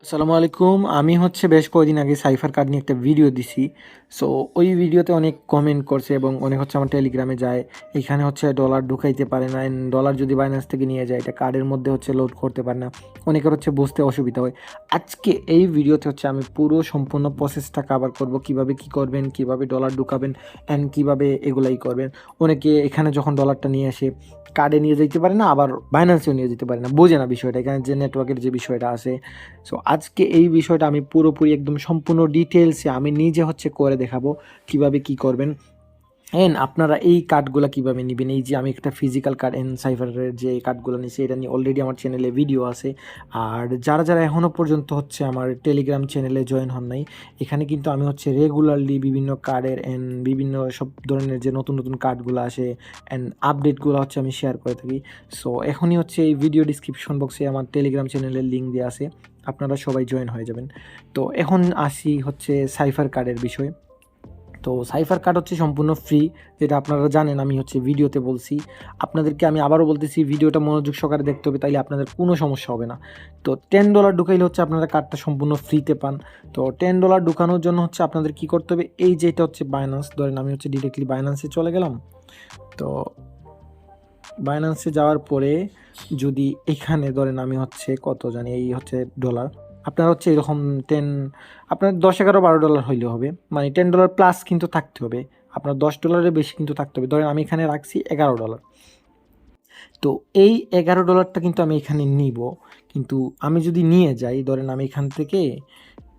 আসসালামু আলাইকুম। আমি বেশ কয়েকদিন আগে সাইফার কার্ড নিয়ে একটা ভিডিও দিছি। সো ওই ভিডিওতে অনেক কমেন্ট করছে এবং অনেক আমার টেলিগ্রামে যায়। এখানে ডলার ঢুকাইতে পারে না। ডলার যদি বাইন্যান্স থেকে নিয়ে যায় এটা কার্ডের মধ্যে লোড করতে পারে না। অনেকের বুঝতে অসুবিধা হয়। আজকে এই ভিডিওতে আমি পুরো সম্পূর্ণ প্রসেসটা কভার করব। কিভাবে কি করবেন, কিভাবে ডলার ঢুকাবেন অ্যান্ড কিভাবে এগুলাই করবেন। অনেকে এখানে যখন ডলারটা নিয়ে আসে কার্ডে নিয়ে যেতে পারে না, আবার বাইন্যান্সেও নিয়ে যেতে পারে না, বোঝে না বিষয়টা। এখানে যে নেটওয়ার্কের যে বিষয়টা আছে, সো আজকে এই বিষয়টা আমি পুরোপুরি একদম সম্পূর্ণ ডিটেলসে আমি নিজে করে দেখাবো কিভাবে কি করবেন। আপনারা এই কার্ডগুলো কিভাবে নেবেন। এই যে আমি একটা ফিজিক্যাল কার্ড সাইফারের যে কার্ডগুলো নিয়েছি এটা নিয়ে অলরেডি আমার চ্যানেলে ভিডিও আছে। আর যারা যারা এখনও পর্যন্ত আমার টেলিগ্রাম চ্যানেলে জয়েন হন নাই, এখানে কিন্তু আমি রেগুলারলি বিভিন্ন কার্ডের বিভিন্ন সব ধরনের যে নতুন নতুন কার্ডগুলো আসে আপডেটগুলো আমি শেয়ার করে থাকি। সো এখনই এই ভিডিও ডিসক্রিপশন বক্সে আমার টেলিগ্রাম চ্যানেলের লিঙ্ক দেওয়া আছে, আপনারা সবাই জয়েন হয়ে যাবেন। তো এখন আসি সাইফার কার্ডের বিষয়। তো সাইফার কার্ড সম্পূর্ণ ফ্রি, যেটা আপনারা জানেন। আমি ভিডিওতে বলছি, আপনাদেরকে আমি আবারও বলতেছি, ভিডিওটা মনোযোগ সহকারে দেখতে হবে, তাইলে আপনাদের কোনো সমস্যা হবে না। তো $10 ঢুকাইলে আপনারা কার্ডটা সম্পূর্ণ ফ্রিতে পান। তো $10 ঢুকানোর জন্য আপনাদের কি করতে হবে, এই যে এটা বাইন্যান্স, ধরেন আমি ডিরেক্টলি বাইন্যান্সে চলে গেলাম। তো বাইন্যান্সে যাওয়ার পরে যদি এখানে ধরেন আমি কত জানি, এই ডলার, আপনার এরকম আপনার $10, $11, হইলে হবে, মানে $10 প্লাস কিন্তু থাকতে হবে, আপনার $10 বেশি কিন্তু থাকতে হবে। ধরেন আমি এখানে রাখছি $11। তো এই $11টা কিন্তু আমি এখানে নিব। কিন্তু আমি যদি নিয়ে যাই, ধরেন আমি এখান থেকে,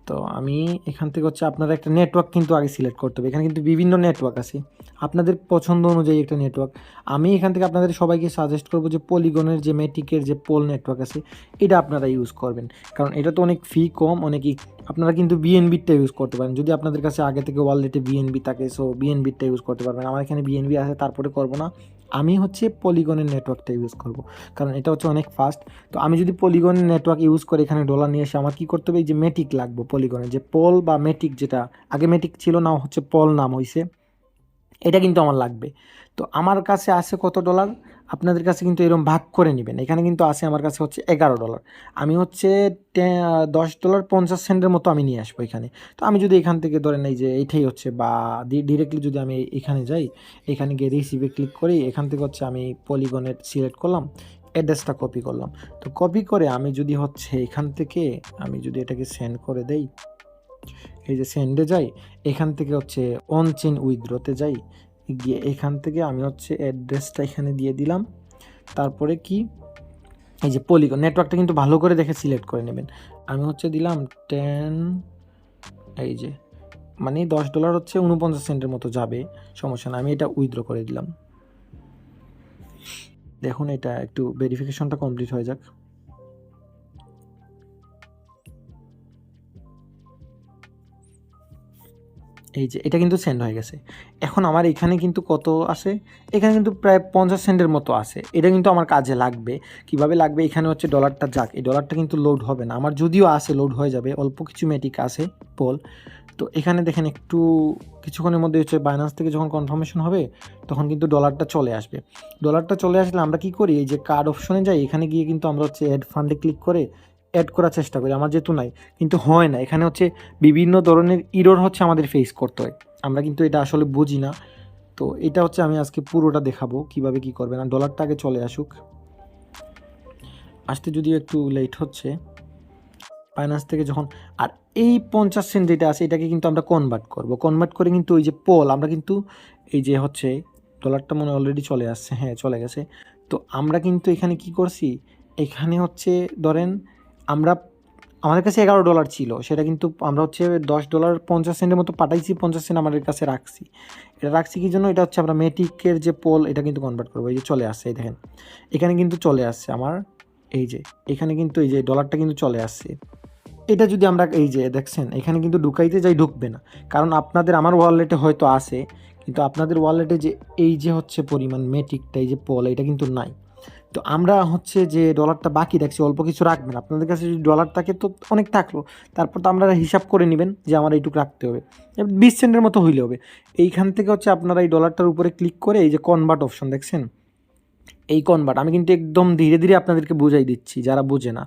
তো আমি এখান থেকে আপনারা একটা নেটওয়ার্ক কিন্তু আগে সিলেক্ট করতে হবে। এখানে কিন্তু বিভিন্ন নেটওয়ার্ক আছে, আপনাদের পছন্দ অনুযায়ী একটা নেটওয়ার্ক। আমি এখান থেকে আপনাদের সবাইকে সাজেস্ট করবো যে পলিগনের যে ম্যাটিকের যে পোল নেটওয়ার্ক আছে এটা আপনারা ইউজ করবেন, কারণ এটা তো অনেক ফি কম। অনেকই আপনারা কিন্তু বিএনবিটা ইউজ করতে পারেন যদি আপনাদের কাছে আগে থেকে ওয়ালেটে বিএনবি থাকে। সো বিএনবিটা ইউজ করতে পারবেন। আমার এখানে বিএনবি আছে, তারপরে করবো না, আমি পলিগনের নেটওয়ার্কটা ইউজ করব, কারণ এটা অনেক ফাস্ট। তো আমি যদি পলিগনের নেটওয়ার্ক ইউজ করে এখানে ডলার নিয়ে এসে আমার কী করতে হবে, এই যে মেটিক লাগবে, পলিগনের যে পোল বা মেটিক, যেটা আগে মেটিক ছিল না পল নাম হয়েছে, এটা কিন্তু আমার লাগবে। তো আমার কাছে আছে কত ডলার, আপনাদের কাছে কিন্তু এরকম ভাগ করে নেবেন। এখানে কিন্তু আছে আমার কাছে $11। আমি $10.50 মতো আমি নিয়ে আসবো এখানে। তো আমি যদি এখান থেকে ধরেন এই যে এইটাই বা ডিরেক্টলি যদি আমি এখানে যাই, এখানে গিয়ে রিসিভে ক্লিক করি, এখান থেকে আমি পলিগনের সিলেক্ট করলাম, অ্যাড্রেসটা কপি করলাম। তো কপি করে আমি যদি এখান থেকে আমি যদি এটাকে সেন্ড করে দেই, এই যে সেন্ডে যাই, এখান থেকে অন চেইন উইথড্রতে যাই, গিয়ে এখান থেকে আমি অ্যাড্রেসটা এখানে দিয়ে দিলাম। তারপরে কি, এই যে পলিগন নেটওয়ার্কটা কিন্তু ভালো করে দেখে সিলেক্ট করে নেবেন। আমি দিলাম 10, এই যে মানে $10 $49 মতো যাবে, সমস্যা না। আমি এটা উইথড্র করে দিলাম। দেখুন এটা একটু ভেরিফিকেশনটা কমপ্লিট হয়ে যাক। এই যে এটা কিন্তু সেন্ড হয়ে গেছে। এখন আমার এখানে কিন্তু কত আছে, এখানে কিন্তু প্রায় $50 মতো আছে। এটা কিন্তু আমার কাজে লাগবে। কিভাবে লাগবে, এখানে ডলারটা যাক, এই ডলারটা কিন্তু লোড হবে না আমার, যদিও আসে লোড হয়ে যাবে, অল্প কিছু মেটিক আছে পোল। তো এখানে দেখেন একটু কিছুক্ষণের মধ্যে বাইন্যান্স থেকে যখন কনফার্মেশন হবে তখন কিন্তু ডলারটা চলে আসবে। ডলারটা চলে আসলে আমরা কি করি, এই যে কার্ড অপশনে যাই, এখানে গিয়ে কিন্তু আমরা অ্যাড ফান্ডে ক্লিক করে অ্যাড করার চেষ্টা করি। আমার যেহেতু নাই, কিন্তু হয় না, এখানে বিভিন্ন ধরনের ইরর আমাদের ফেস করতে হয়, আমরা কিন্তু এটা আসলে বুঝি না। তো এটা আমি আজকে পুরোটা দেখাবো কিভাবে কি করবেন। আর ডলারটা আগে চলে আসুক, আসতে যদিও একটু লেট হচ্ছে বাইন্যান্স থেকে যখন। আর এই 50 সেন্ট যেটা আছে এটাকে কিন্তু আমরা কনভার্ট করব, কনভার্ট করে কিন্তু ওই যে পোল আমরা কিন্তু এই যে ডলারটা মনে অলরেডি চলে আসছে, হ্যাঁ চলে গেছে। তো আমরা কিন্তু এখানে কি করছি, এখানে ধরেন আমরা, আমাদের কাছে $11 ছিল, সেটা কিন্তু আমরা $10.50 মতো পাঠাইছি, 50 সেন্ট আমাদের কাছে রাখছি। এটা রাখছি কি জন্য, এটা আমরা মেটিকের যে পোল এটা কিন্তু কনভার্ট করবো। এই যে চলে আসছে, এই দেখেন এখানে কিন্তু চলে আসছে আমার, এই যে এখানে কিন্তু এই যে ডলারটা কিন্তু চলে আসছে। এটা যদি আমরা এই যে দেখছেন এখানে কিন্তু ঢুকাইতে যাই, ঢুকবে না, কারণ আপনাদের আমার ওয়ালেটে হয়তো আছে, কিন্তু আপনাদের ওয়ালেটে যে এই যে পরিমাণ মেটিকটা, এই যে পোল, এটা কিন্তু নাই। তো আমরা যে ডলারটা বাকি রাখছি, অল্প কিছু রাখবেন, আপনাদের কাছে যদি ডলার থাকে তো অনেক থাকলো, তারপর তো আপনারা হিসাব করে নেবেন যে আমার এইটুকু রাখতে হবে, 20 সেন্টের মতো হইলে হবে। এইখান থেকে আপনারা এই ডলারটার উপরে ক্লিক করে এই যে কনভার্ট অপশন দেখছেন, এই কনভার্ট, আমি কিন্তু একদম ধীরে ধীরে আপনাদেরকে বুঝাই দিচ্ছি যারা বোঝে না।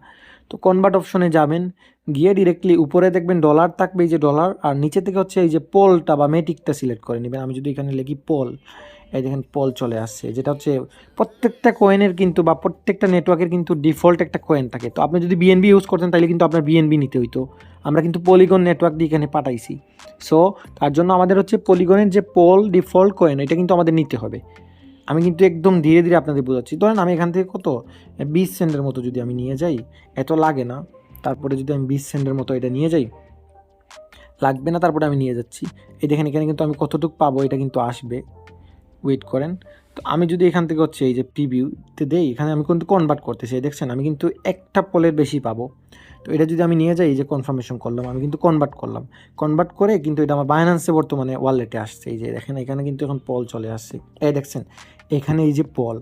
তো কনভার্ট অপশনে যাবেন, গিয়ে ডিরেক্টলি উপরে দেখবেন ডলার থাকবে, এই যে ডলার, আর নিচে থেকে হচ্ছে এই যে পোলটা বা মেটিকটা সিলেক্ট করে নেবেন। আমি যদি এখানে লিখি পোল, এই দেখেন পোল চলে আসছে, যেটা হচ্ছে প্রত্যেকটা কয়েনের কিন্তু বা প্রত্যেকটা নেটওয়ার্কের কিন্তু ডিফল্ট একটা কয়েন থাকে। তো আপনি যদি বিএনবি ইউজ করতেন তাহলে কিন্তু আপনার বিএনবি নিতে হইতো, আমরা কিন্তু পলিগন নেটওয়ার্ক দিয়ে এখানে পাঠাইছি। সো তার জন্য আমাদের হচ্ছে পলিগনের যে পোল ডিফল্ট কয়েন, এটা কিন্তু আমাদের নিতে হবে। আমি কিন্তু একদম ধীরে ধীরে আপনাদের বোঝাচ্ছি। ধরেন আমি এখান থেকে কত 20 সেন্টের মতো যদি আমি নিয়ে যাই, এত লাগে না, তারপরে যদি আমি 20 সেন্টের মতো এটা নিয়ে যাই, লাগবে না, তারপরে আমি নিয়ে যাচ্ছি। এই দেখেন এখানে কিন্তু আমি কতটুকু পাবো এটা কিন্তু আসবে, ওয়েট করেন। তো আমি যদি এখান থেকে হচ্ছে এই যে প্রিভিউতে দেই, এখানে আমি কিন্তু কনভার্ট করতেছি, দেখছেন আমি কিন্তু একটা পোলের বেশি পাবো। তো এটা যদি আমি নিয়ে যাই, এই যে কনফার্মেশন করলাম, আমি কিন্তু কনভার্ট করলাম, কনভার্ট করে কিন্তু এটা আমার বাইন্যান্সে বর্তমানে ওয়ালেটে আসছে। এই যে দেখেন এখানে কিন্তু এখন পল চলে আসছে, এই দেখছেন এখানে এই যে পল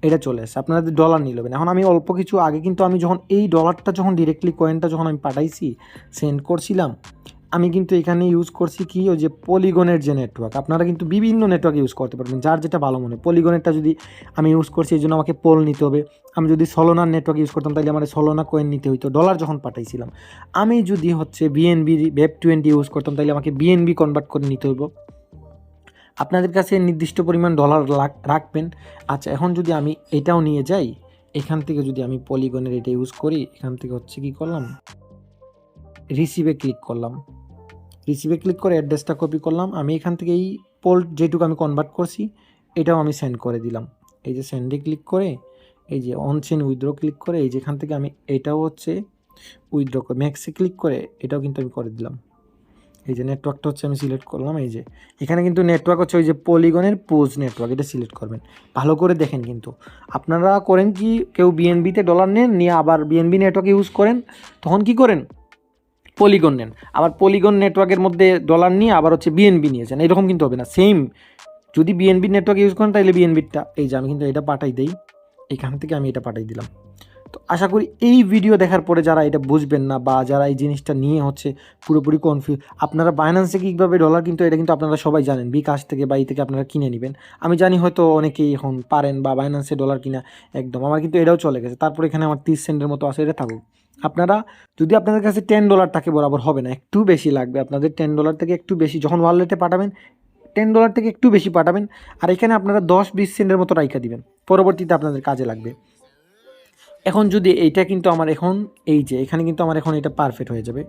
এটা চলে আসছে। আপনারা ডলার নিয়ে নেবেন। এখন আমি অল্প কিছু আগে কিন্তু আমি যখন এই ডলারটা যখন ডিরেক্টলি কয়েনটা যখন আমি পাঠাইছি, সেন্ড করছিলাম, আমি কিন্তু এখানে ইউজ করছি কি, ওই যে পলিগনের যে নেটওয়ার্ক, আপনারা কিন্তু বিভিন্ন নেটওয়ার্ক ইউজ করতে পারবেন, যার যেটা ভালো মনে। পলিগনেরটা যদি আমি ইউজ করছি, এই জন্য আমাকে পোল নিতে হবে। আমি যদি সলোনার নেটওয়ার্ক ইউজ করতাম তাহলে আমার সলোনা কয়েন নিতে হইতো ডলার যখন পাঠাইছিলাম। আমি যদি হচ্ছে বিএনবি Web20 ইউজ করতাম তাহলে আমাকে বিএনবি কনভার্ট করে নিতে হইব। আপনাদের কাছে নির্দিষ্ট পরিমাণ ডলার রাখবেন। আচ্ছা, এখন যদি আমি এটাও নিয়ে যাই, এখান থেকে যদি আমি পলিগনের এটা ইউজ করি, এখান থেকে হচ্ছে কি করলাম, রিসিভে ক্লিক করলাম, রিসিভে ক্লিক করে অ্যাড্রেসটা কপি করলাম। আমি এখান থেকে এই পোল যেটুকু আমি কনভার্ট করছি এটাও আমি সেন্ড করে দিলাম। এই যে সেন্ডে ক্লিক করে, এই যে অন চেইন উইথড্র ক্লিক করে, এই যেখান থেকে আমি এটাও হচ্ছে উইথড্র করে ম্যাক্সে ক্লিক করে এটাও কিন্তু আমি করে দিলাম। এই যে নেটওয়ার্কটা হচ্ছে আমি সিলেক্ট করলাম, এই যে এখানে কিন্তু নেটওয়ার্ক হচ্ছে ওই যে পলিগনের পোজ নেটওয়ার্ক, এটা সিলেক্ট করবেন। ভালো করে দেখেন কিন্তু আপনারা করেন কি, কেউ বিএনবিতে ডলার নেন, নিয়ে আবার বিএনবি নেটওয়ার্ক ইউজ করেন, তখন কি করেন, পলিগন নেন, আবার পলিগন নেটওয়ার্কের মধ্যে ডলার নিয়ে আবার হচ্ছে বিএনবি নিয়েছেন, এরকম কিন্তু হবে না। সেম যদি বিএনবি নেটওয়ার্ক ইউজ করেন তাহলে বিএনবিটা, এই যে আমি কিন্তু এটা পাঠাই দেই, এখান থেকে আমি এটা পাঠাই দিলাম। তো আশা করি এই ভিডিও দেখার পরে যারা এটা বুঝবেন না বা যারা এই জিনিসটা নিয়ে হচ্ছে পুরোপুরি কনফিউজ, আপনারা বাইন্যান্সে কীভাবে ডলার, কিন্তু এটা কিন্তু আপনারা সবাই জানেন, বিকাশ থেকে বা এই থেকে আপনারা কিনে নেবেন। আমি জানি হয়তো অনেকেই এখন পারেন বা বাইন্যান্সে ডলার কিনা একদম, আমার কিন্তু এটাও চলে গেছে। তারপর এখানে আমার 30 সেন্টের মতো আছে, এটা থাকুক। আপনারা যদি আপনাদের কাছে $10 থাকে, বরাবর হবে না, একটু বেশি লাগবে আপনাদের। $10 থেকে একটু বেশি যখন ওয়ালেটে পাঠাবেন, $10 থেকে একটু বেশি পাঠাবেন। আর এখানে আপনারা 10-20 সেন্টের মতো রাইখা দিবেন, পরবর্তীতে আপনাদের কাজে লাগবে। এখন যদি এইটা কিন্তু আমার এখন এই যে এখানে কিন্তু আমার এখন এটা পারফেক্ট হয়ে যাবে,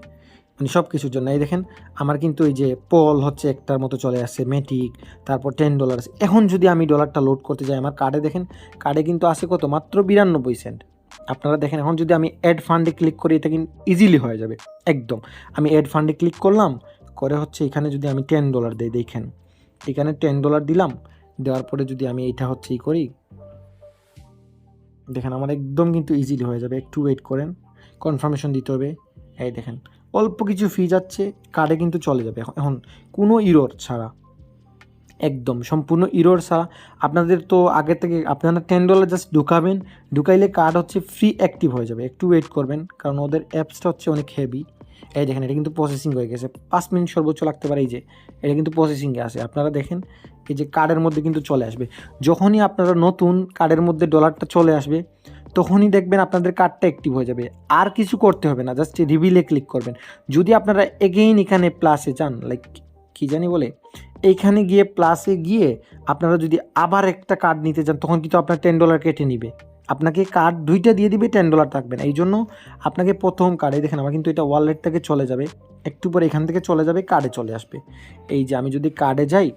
মানে সব কিছুর জন্য। এই দেখেন আমার কিন্তু এই যে পল হচ্ছে একটার মতো চলে আসছে, মেটিক, তারপর $10। এখন যদি আমি ডলারটা লোড করতে যাই, আমার কার্ডে দেখেন, কার্ডে কিন্তু আছে কত, মাত্র 92 সেন্ট। আপনারা দেখেন এখন যদি আমি অ্যাড ফান্ডে ক্লিক করি, এটা কিন্তু ইজিলি হয়ে যাবে একদম। আমি অ্যাড ফান্ডে ক্লিক করলাম, করে হচ্ছে এখানে যদি আমি $10 দিই, দেখেন এখানে $10 দিলাম, দেওয়ার পরে যদি আমি এইটা হচ্ছে ই করি, দেখেন আমার একদম কিন্তু ইজিলি হয়ে যাবে। একটু ওয়েট করেন, কনফার্মেশন দিতে হবে। এই দেখেন অল্প কিছু ফি যাচ্ছে, কার্ডে কিন্তু চলে যাবে এখন কোনো ইরোর ছাড়া, একদম সম্পূর্ণ ইরোর ছাড়া। আপনাদের তো আগে থেকে আপনারা $10 জাস্ট ঢুকাবেন, ঢুকাইলে কার্ড হচ্ছে ফ্রি অ্যাক্টিভ হয়ে যাবে। একটু ওয়েট করবেন, কারণ ওদের অ্যাপসটা হচ্ছে অনেক হেভি। এই দেখেন এটা কিন্তু প্রসেসিং হয়ে গেছে, 5 মিনিট সর্বোচ্চ লাগতে পারে। এই যে এটা কিন্তু প্রসেসিংয়ে আছে, আপনারা দেখেন এই যে কার্ডের মধ্যে কিন্তু চলে আসবে। যখনই আপনারা নতুন কার্ডের মধ্যে ডলারটা চলে আসবে, তখনই দেখবেন আপনাদের কার্ডটা অ্যাক্টিভ হয়ে যাবে। আর কিছু করতে হবে না, জাস্ট রিভিলে ক্লিক করবেন। যদি আপনারা এগেইন এখানে প্লাসে যান, লাইক কী জানি বলে, এইখানে গিয়ে প্লাসে গিয়ে আপনারা যদি আবার একটা কার্ড নিতে চান, তখন কিন্তু আপনার $10 কেটে নিবে, আপনাকে কার্ড দুইটা দিয়ে দিবে, $10 থাকবে না। এই জন্য আপনাকে প্রথম কার্ডে দেখেন আমার কিন্তু এটা ওয়ালেট থেকে চলে যাবে, একটু পরে এখান থেকে চলে যাবে, কার্ডে চলে আসবে। এই যে আমি যদি কার্ডে যাই,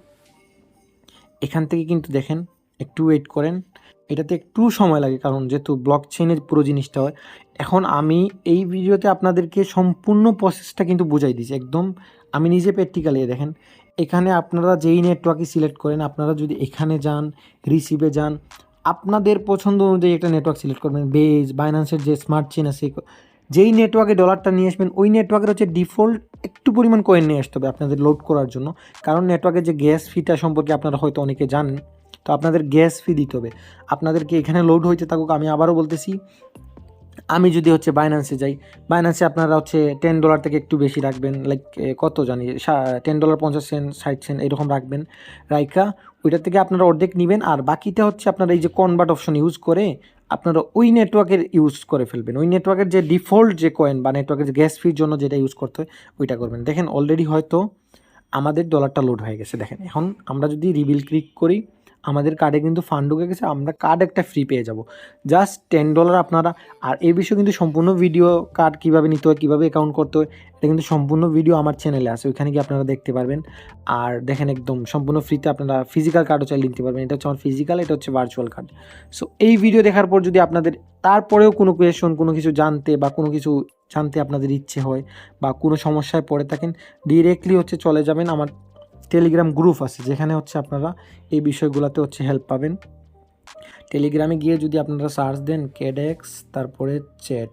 এখান থেকে কিন্তু দেখেন একটু ওয়েট করেন, এটাতে একটু সময় লাগে, কারণ যেহেতু ব্লক চেইনের পুরো জিনিসটা হয়। এখন আমি এই ভিডিওতে আপনাদেরকে সম্পূর্ণ প্রসেসটা কিন্তু বুঝাই দিয়েছি একদম, আমি নিজে প্র্যাকটিক্যালি। দেখেন এখানে আপনারা যেই নেটওয়ার্কই সিলেক্ট করেন, আপনারা যদি এখানে যান, রিসিভে যান, আপনাদের পছন্দ অনুযায়ী একটা নেটওয়ার্ক সিলেক্ট করবেন। বেজ, বাইন্যান্সের যে স্মার্ট চেইন আছে, যেই নেটওয়ার্কে ডলারটা নিয়ে আসবেন, ওই নেটওয়ার্কের হচ্ছে ডিফল্ট একটু পরিমাণ কয়েন নিয়ে আসতে হবে আপনাদের লোড করার জন্য, কারণ নেটওয়ার্কের যে গ্যাস ফিটা সম্পর্কে আপনারা হয়তো অনেকে জানেন। তো আপনাদের গ্যাস ফি দিতে হবে, আপনাদেরকে এখানে লোড হইতে থাকুক। আমি আবারও বলতেছি, আমি যদি হচ্ছে বাইন্যান্সে যাই, বাইন্যান্সে আপনারা হচ্ছে $10 থেকে একটু বেশি রাখবেন, লাইক কত জানি $10 50 সেন্ট 60 সেন্ট এরকম রাখবেন। রাইখা ওইটা থেকে আপনারা অর্ধেক নিবেন, আর বাকিটা হচ্ছে আপনারা এই যে কনভার্ট অপশন ইউজ করে আপনারা ওই নেটওয়ার্কের ইউজ করে ফেলবেন। ওই নেটওয়ার্কের যে ডিফল্ট যে কয়েন বা নেটওয়ার্কের যে গ্যাস ফির জন্য যেটা ইউজ করতে হয় ওইটা করবেন। দেখেন অলরেডি হয়তো আমাদের ডলারটা লোড হয়ে গেছে। দেখেন এখন আমরা যদি রিভিল ক্লিক করি আমাদের কার্ডে কিন্তু ফান্ড ঢুকে গেছে, আমরা কার্ড একটা ফ্রি পেয়ে যাব জাস্ট $10 আপনারা। আর এই বিষয়ে কিন্তু সম্পূর্ণ ভিডিও কার্ড কীভাবে নিতে হয়, কীভাবে অ্যাকাউন্ট করতে হয়, এটা কিন্তু সম্পূর্ণ ভিডিও আমার চ্যানেলে আছে, ওইখানে গিয়ে আপনারা দেখতে পারবেন। আর দেখেন একদম সম্পূর্ণ ফ্রিতে আপনারা ফিজিক্যাল কার্ডও চাইলে নিতে পারবেন। এটা হচ্ছে আমার ফিজিক্যাল, এটা হচ্ছে ভার্চুয়াল কার্ড। সো এই ভিডিও দেখার পর যদি আপনাদের তারপরেও কোনো কোয়েশন, কোনো কিছু জানতে বা কোনো কিছু জানতে আপনাদের ইচ্ছে হয় বা কোনো সমস্যায় পড়ে থাকেন, ডিরেক্টলি হচ্ছে চলে যাবেন আমার টেলিগ্রাম গ্রুপ আছে, যেখানে হচ্ছে আপনারা এই বিষয়গুলোতে হচ্ছে হেল্প পাবেন। টেলিগ্রামে গিয়ে যদি আপনারা সার্চ দেন কেডেক্স তারপরে চ্যাট,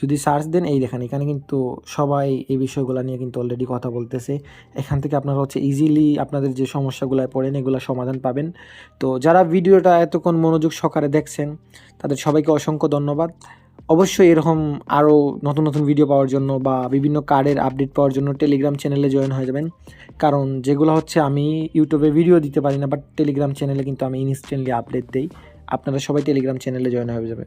যদি সার্চ দেন এই দেখেন এখানে কিন্তু সবাই এই বিষয়গুলো নিয়ে কিন্তু অলরেডি কথা বলতেছে। এখান থেকে আপনারা হচ্ছে ইজিলি আপনাদের যে সমস্যাগুলোয় পড়েন এগুলো সমাধান পাবেন। তো যারা ভিডিওটা এতক্ষণ মনোযোগ সহকারে দেখছেন তাদের সবাইকে অসংখ্য ধন্যবাদ। অবশ্যই এরকম আরও নতুন নতুন ভিডিও পাওয়ার জন্য বা বিভিন্ন কার্ডের আপডেট পাওয়ার জন্য টেলিগ্রাম চ্যানেলে জয়েন হয়ে যাবেন, কারণ যেগুলো হচ্ছে আমি ইউটিউবে ভিডিও দিতে পারি না, বাট টেলিগ্রাম চ্যানেলে কিন্তু আমি ইনস্ট্যান্টলি আপডেট দেই। আপনারা সবাই টেলিগ্রাম চ্যানেলে জয়েন হয়ে যাবে।